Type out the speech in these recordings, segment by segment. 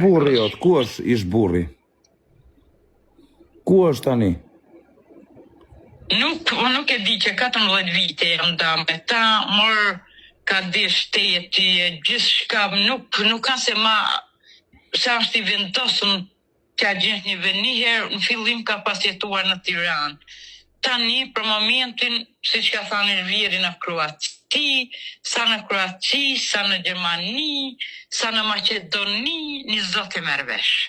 Burri jot, ku është ish burri? Ku është tani? Nuk e di që 14 vite jam da me ta, mor ka di shteti, gjithë shka, nuk ka se ma, sa është i vendosën t'ja gjithë një veniher, në fillim ka pasjetuar në Tiranë. Tani, për momentin, si që ka thani Elviri në Kroaci, sa në Kroaci, sa në Gjermani, sa në Maqedoni, një zot e merr vesh.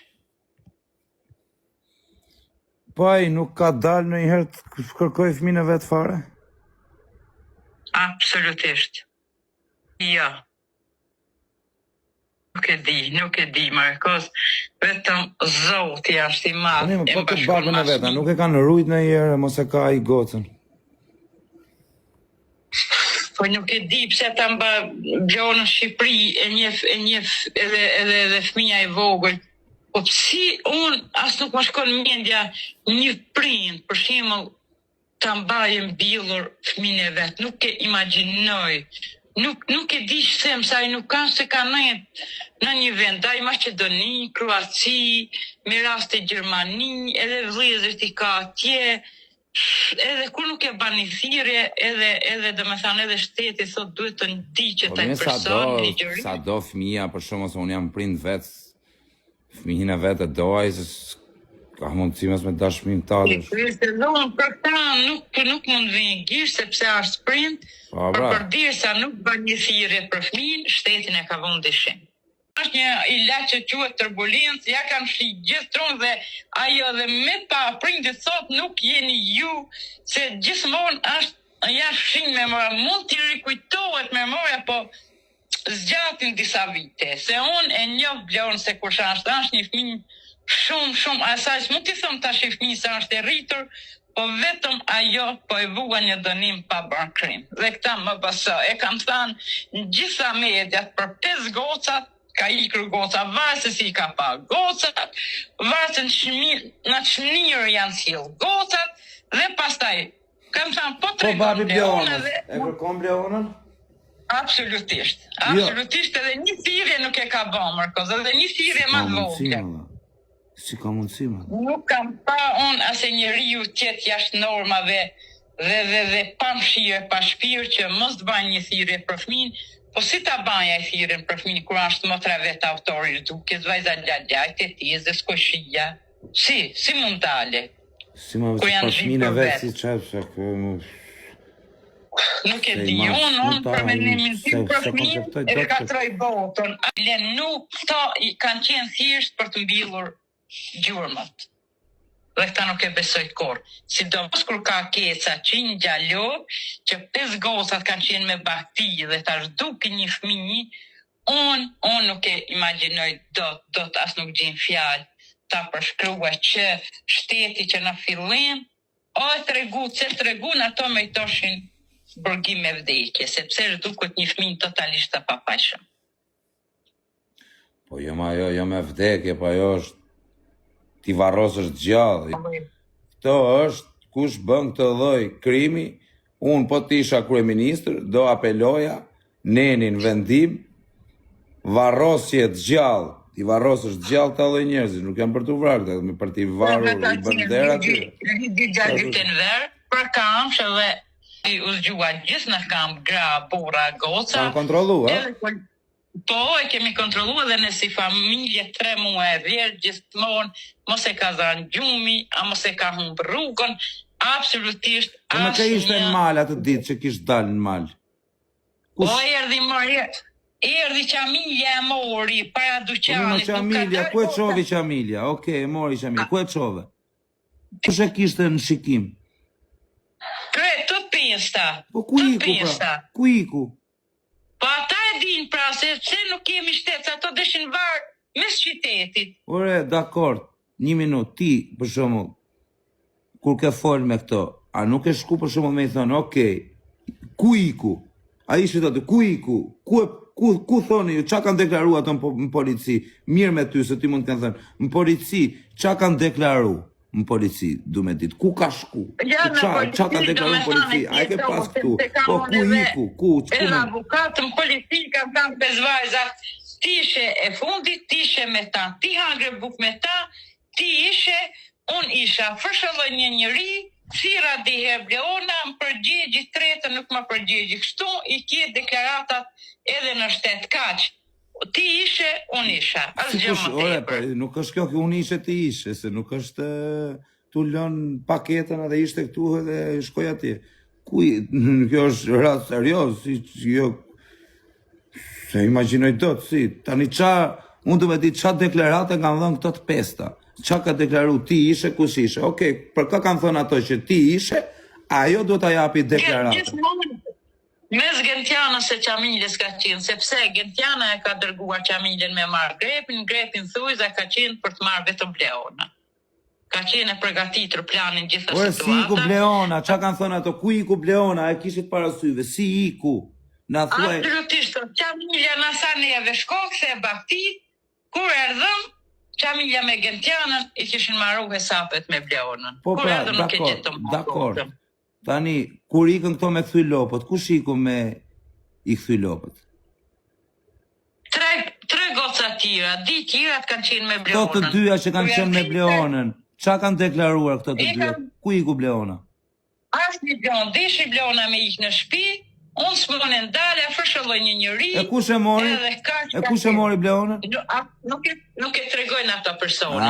Po ai nuk ka dalë në njëherë të kërkoj fëmijën e vet fare? Absolutisht. Jo. Nuk e di, Markos, vetëm Zoti është i madh. Po këtë babën e veta, nuk e kanë rujt në njëherë, mos e ka ai gocën. Po nuk e di pse ta mba gjonë në Shqipëri e njeh edhe fëmia e vogël. Po si unë as nuk më shkon mendja një prind, për shembull, ta mbajë mbyllur fëmijën e vet, nuk e imagjinoj. Nuk e di se ai nuk ka se ka në një vend, ai Maqedoni, Kroaci, me raste Gjermani, edhe vëllezërit i ka atje, edhe kur nuk e bani thirrje, edhe domethënë edhe shteti thot duhet të ndiqet ai person i ligjërisë. Sa do fëmia, për shkak se unë jam prind vet, fëmijën e vet e doaj, se ka mundësi mes me dashmimtarësh. Për ta nuk mund vjen gjysh sepse është prind, por përderisa nuk bën një thirrje për fëmijën, shtetin e ka vënë dyshim. Është një ilaç që quhet turbulencë, ja kanë shi gjithmonë dhe ajo dhe me ta prindit thot nuk jeni ju, se gjithmonë është ja shin memoria, mund t'i rikujtohet memoria, po zgjatin disa vite, se unë e njoh Blon se kush është një fëmijë shumë asaj, mund t'i thëmë tash i fëmijë se është e rritur, po vetëm ajo po e vua një dënim pa bërë krim. Dhe këta më pasë, e kam thënë në gjitha mediat për 5 gocat, ka ikur goca, varë se si ka pa gocat, varë se në çmir janë sill gocat, dhe pastaj, kam thënë po të babi Bleonës, e kërkon Bleonën? Absolutisht, edhe një thirrje nuk e ka bërë, Markos, edhe një thirrje më vogël. Si ka mundësi, ma? Nuk kam pa unë asë njeriu tjetë jashtë normave dhe pa mshirë, pa shpirë që mos të banjë një thirrje për fëmijën, po si ta banja e thirrjen për fëmijën kur është motra vetë autori duket, vajza lajt e tij dhe skoshia. Si mund dale? Si ma vëtë për fëmijën e vetë si qepse, nuk e di, unë për mendimin tim për fëmijën e katroj botën. Nuk këto kanë qenë thjesht për të mbyllur gjurmët. Dhe këta nuk e besoj kur. Sidomos kur ka keca qinj gjalo, që 5 gocat kanë qenë me bakti dhe ta zhduki një fëmijë, unë nuk e imagjinoj dot as nuk gjen fjalë ta përshkruaj që shteti që në fillim tregun ato me i toshin burgim me vdekje, sepse zhdukët një fëmijë totalisht të papajshëm. Po jo me vdekje, po ajo është ti varrosësh gjallë. Këto është, kush bën këtë lloj krimi, unë po të isha kryeministër, do apeloja nenin vendim, varrosje të gjallë, ti varrosësh gjallë të lloj njerëzish, nuk janë për të vrarë, me për t'i varur i bandera aty. Ditën verë, për kamsh edhe u zgjua gjithë në kamp gra, burra, goca. Kanë kontrollu, a? Po, e kemi kontrolluar dhe në si familje 3 muaj e vjerë, gjithmonë, mos e ka dhënë gjumi, a mos e ka humbë rrugën, absolutisht asnjë. Po më ka ishte në mal atë ditë që kishte dalë në mal. Po erdhi qamilja e mori para dyqanit. Qamilja, ku e çovi qamilja? Okej, e mori qamilja, ku e çove? Kush e kishte në shikim? Të pista. Po ku iku pra? Ku iku? Po ata e din pra, se nuk kemi shtet, se ato deshin varë mes qytetit. Ore, dakord, 1 minutë, ti, për shembull, kur ke fol me këto, a nuk e shku për shembull me i thonë, okej, ku iku? A ishi thotë, ku iku? Ku thoni ju, qa kanë deklaru ato në polici? Mirë me ty, se ti mund të kanë thënë, në polici, qa kanë deklaru? Në polici, du me ditë, ku ka shku? Qa ka deklaru në polici? A e ke pas këtu? Po ku iku? Edhe avukatë në polici ka thënë 5 vajzat, ti ishe e fundit, ti ishe me ta, ti hangre buk me ta, ti ishe, unë isha, fërshëlloj një njëri, thira diher Bleona, më përgjigji tretë, nuk më përgjigji kështu, i kje deklaratat edhe në shtet kaq. Ti ishe, unë isha, asgjë më tepër. Nuk është kjo unë ishe ti ishe, se nuk është tu lën paketën edhe ishte këtu edhe shkoj atje. Kjo është rast serios, se imagjinoj dot, si, tani unë të me di qa deklarate kanë dhënë këto të pesta. Qa ka deklaru ti ishe, kush ishe. Okej, për ka kanë thënë ato që ti ishe, ajo do t'a japi deklarate. Mes Gentianës e Qamiljes ka qenë, sepse Gentiana e ka dërguar Qamiljen me marrë grepin thujza ka qenë për të marrë vetëm Bleona. Ka qenë e përgatitur planin gjitha situata. Si iku Bleona, qa kanë thënë ato, ku iku Bleona, e kishit parasyve, si iku? Absolutisht, Qamilja në saneve shkok, se e baktit, kur erdhëm, Qamilja me Gentianën i kishin marru hesapet me Bleonën. Po pra, dakor. Tani, kur ikën këto me këthuj lopët, kush iku me i këthuj lopët? Tre goca tjera, di tjerat kanë qenë me Bleonën. Këto të dyja që kanë qenë me Bleonën, qa kanë deklaruar këto të dyja? Ku iku Bleona? Ashtë një Bleona, dishi Bleona me ikë në shpi, unë s'mone ndale, fërshëlloj një njëri. E kush e mori Bleonën? Nuk e tregojnë ato persone.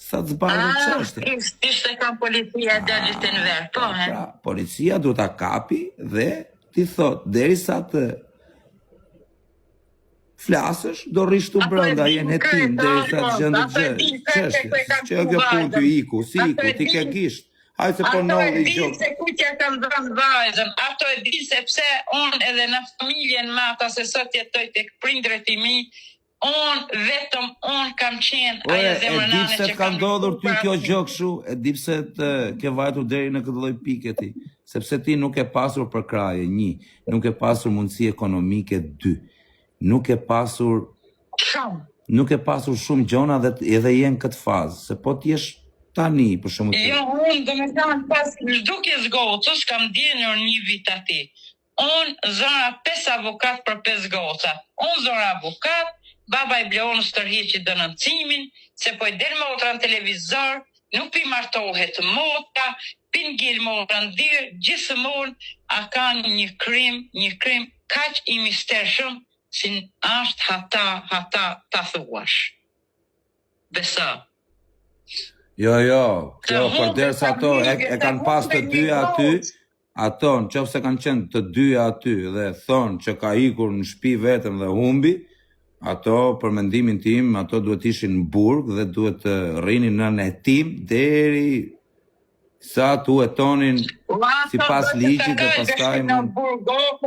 Sa të zbarë qështë. Ishte kam policia e dëgjit në verë, po, he? Policia du ta kapi dhe ti thot, deri sa të flasësh, do rishtu brënda, jenë hetim, deri sa të gjëndë gjështë. Që kjo punë kjo iku, si iku, ti ke gisht. Hajtë se po në dhe i gjokë. Ato e di se ku që kam dhënë vajzën, ato e di sepse unë edhe në familjen ma, ata se sot jetoj të prindret i mi, unë kam qenë ajo zemrënane që kam... E dipse ka ndodhur ty kjo gjokshu, e dipse të ke vajtur deri në këtë lloj piketi, sepse ti nuk e pasur për kraje, 1, nuk e pasur mundësi ekonomike, 2, nuk e pasur shumë gjona dhe edhe jenë këtë fazë, se po t'jesh tani, për shumë të... Jo, unë dhe me kanë pas duke zgocës, kam djenur një vit ati. Unë zëra 5 avokat për 5 gocat. Unë zëra avokat, baba i Bleonës tërhiqi dënëncimin, se po i del motra në televizor, nuk pi martohet mota, pin gjil motra në dirë, gjithmonë a kanë një krim kaq i mistershëm, si ashtë hata ta thuash. Besa. Jo, kjo përderisa ato e kanë pas të dyja aty, ato në qofë se kanë qenë të dyja aty dhe thonë që ka ikur në shtëpi vetëm dhe humbi, ato për mendimin tim, ato duhet ishin në burg dhe duhet të rrinin në hetim deri sa tu hetonin sipas ligjit dhe pastaj